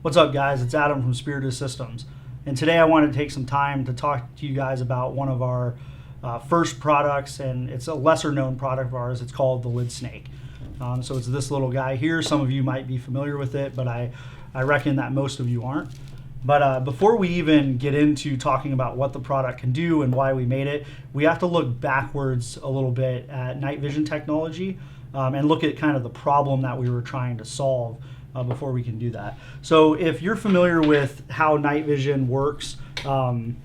What's up, guys? It's Adam from Spiritus Systems, and today I wanted to take some time to talk to you guys about one of our first products, and it's a lesser known product of ours. It's called the Lid Snake. So it's this little guy here. Some of you might be familiar with it, but I reckon that most of you aren't. But before we even get into talking about what the product can do and why we made it, we have to look backwards a little bit at night vision technology and look at kind of the problem that we were trying to solve before we can do that. So if you're familiar with how night vision works, on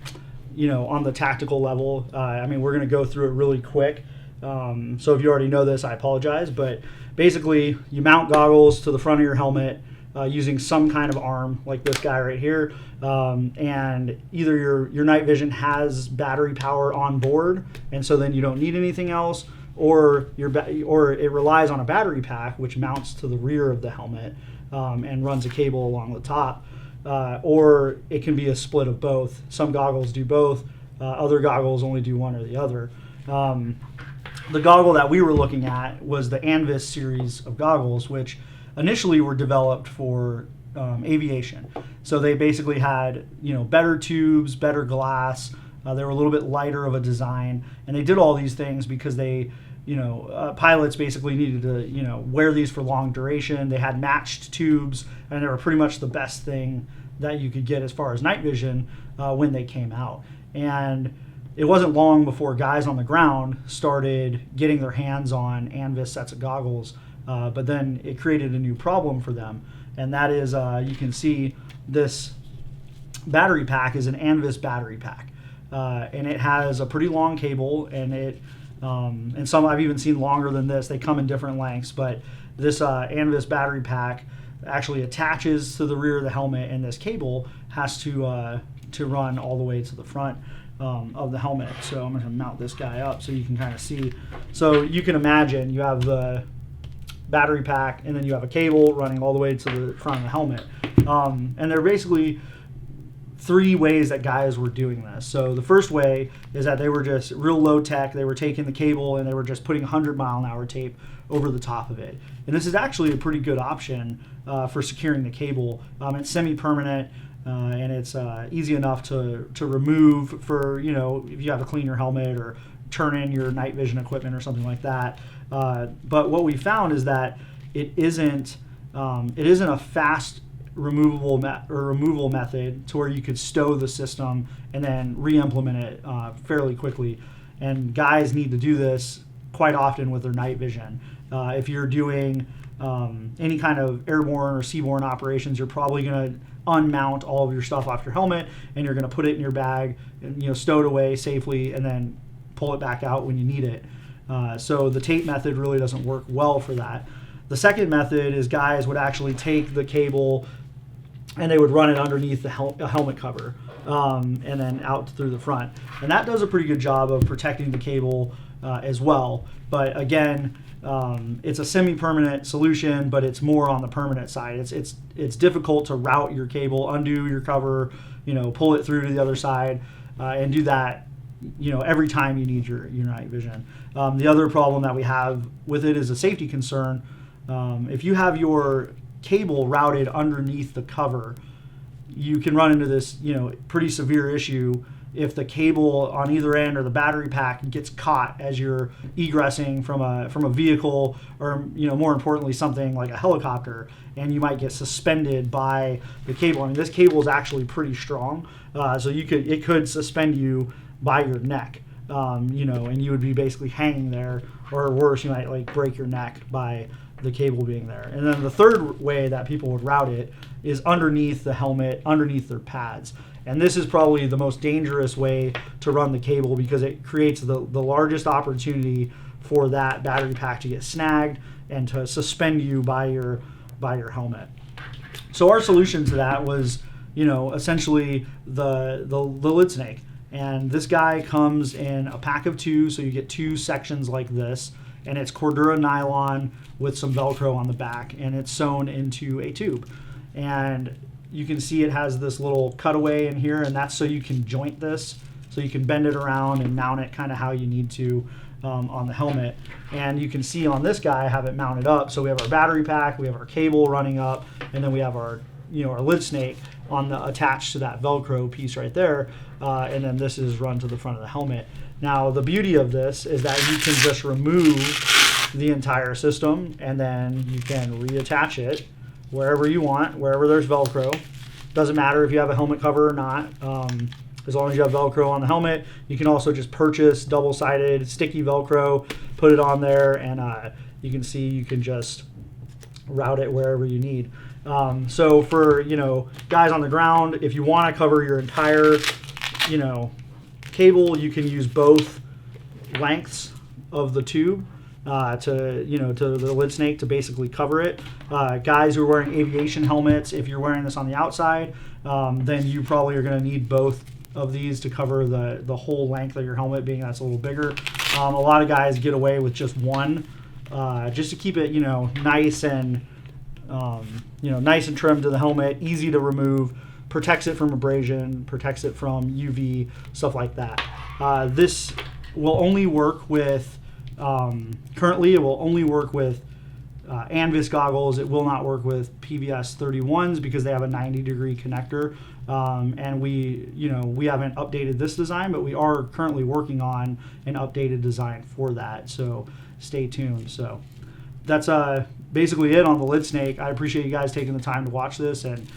the tactical level, we're going to go through it really quick. So if you already know this, I apologize. But basically, you mount goggles to the front of your helmet using some kind of arm, like this guy right here. And either your night vision has battery power on board, and so then you don't need anything else, or it relies on a battery pack, which mounts to the rear of the helmet and runs a cable along the top. Or it can be a split of both. Some goggles do both. Other goggles only do one or the other. The goggle that we were looking at was the ANVIS series of goggles, which initially were developed for aviation. So they basically had better tubes, better glass. They were a little bit lighter of a design, and they did all these things because pilots basically needed to wear these for long duration. They had matched tubes, and they were pretty much the best thing that you could get as far as night vision when they came out. And it wasn't long before guys on the ground started getting their hands on ANVIS sets of goggles, but then it created a new problem for them, and that is you can see this battery pack is an ANVIS battery pack, and it has a pretty long cable, and some I've even seen longer than this. They come in different lengths, but this ANVIS battery pack actually attaches to the rear of the helmet, and this cable has to run all the way to the front of the helmet. So I'm going to mount this guy up so you can kind of see. So you can imagine you have the battery pack, and then you have a cable running all the way to the front of the helmet. And they're basically three ways that guys were doing this. So the first way is that they were just real low tech. They were taking the cable and they were just putting 100-mile-an-hour tape over the top of it. And this is actually a pretty good option for securing the cable. It's semi-permanent, and it's easy enough to remove for, if you have to clean your helmet or turn in your night vision equipment or something like that. But what we found is that it isn't a fast removal method to where you could stow the system and then re-implement it fairly quickly. And guys need to do this quite often with their night vision. If you're doing any kind of airborne or seaborne operations, you're probably going to unmount all of your stuff off your helmet, and you're going to put it in your bag and stow it away safely, and then pull it back out when you need it. So the tape method really doesn't work well for that. The second method is guys would actually take the cable and they would run it underneath the helmet cover and then out through the front. And that does a pretty good job of protecting the cable as well. But again, it's a semi-permanent solution, but it's more on the permanent side. It's difficult to route your cable, undo your cover, pull it through to the other side, and do that every time you need your night vision. The other problem that we have with it is a safety concern. If you have your cable routed underneath the cover, you can run into this pretty severe issue if the cable on either end or the battery pack gets caught as you're egressing from a vehicle, or more importantly something like a helicopter, and you might get suspended by the cable. This cable is actually pretty strong, so it could suspend you by your neck, and you would be basically hanging there, or worse, you might break your neck by the cable being there. And then the third way that people would route it is underneath the helmet, underneath their pads. And this is probably the most dangerous way to run the cable, because it creates the largest opportunity for that battery pack to get snagged and to suspend you by your helmet. So our solution to that was, essentially the Lid Snake. And this guy comes in a pack of two, so you get two sections like this, and it's Cordura nylon with some Velcro on the back, and it's sewn into a tube. And you can see it has this little cutaway in here, and that's so you can joint this, so you can bend it around and mount it kind of how you need to on the helmet. And you can see on this guy I have it mounted up. So we have our battery pack, we have our cable running up, and then we have our or lid snake on the attached to that Velcro piece right there, and then this is run to the front of the helmet. Now the beauty of this is that you can just remove the entire system, and then you can reattach it wherever you want, wherever there's Velcro. Doesn't matter if you have a helmet cover or not. As long as you have Velcro on the helmet, you can also just purchase double-sided sticky Velcro, put it on there, and you can see you can just route it wherever you need. So for guys on the ground, if you want to cover your entire cable, you can use both lengths of the tube to the lid snake to basically cover it. Guys who are wearing aviation helmets, if you're wearing this on the outside, then you probably are going to need both of these to cover the whole length of your helmet, being that's a little bigger. A lot of guys get away with just one, just to keep it nice and nice and trimmed to the helmet, easy to remove, protects it from abrasion, protects it from UV, stuff like that. This will only work with currently it will only work with ANVIS goggles. It will not work with PVS 31s because they have a 90-degree connector. And we haven't updated this design, but we are currently working on an updated design for that. So stay tuned. So that's basically it on the lid snake. I appreciate you guys taking the time to watch this, and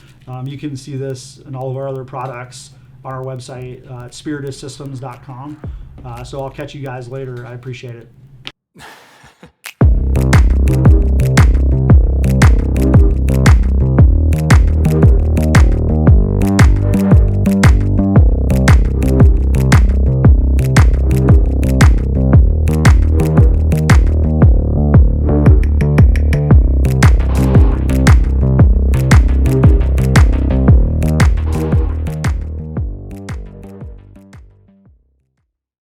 you can see this and all of our other products on our website, SpiritusSystems.com. So I'll catch you guys later. I appreciate it.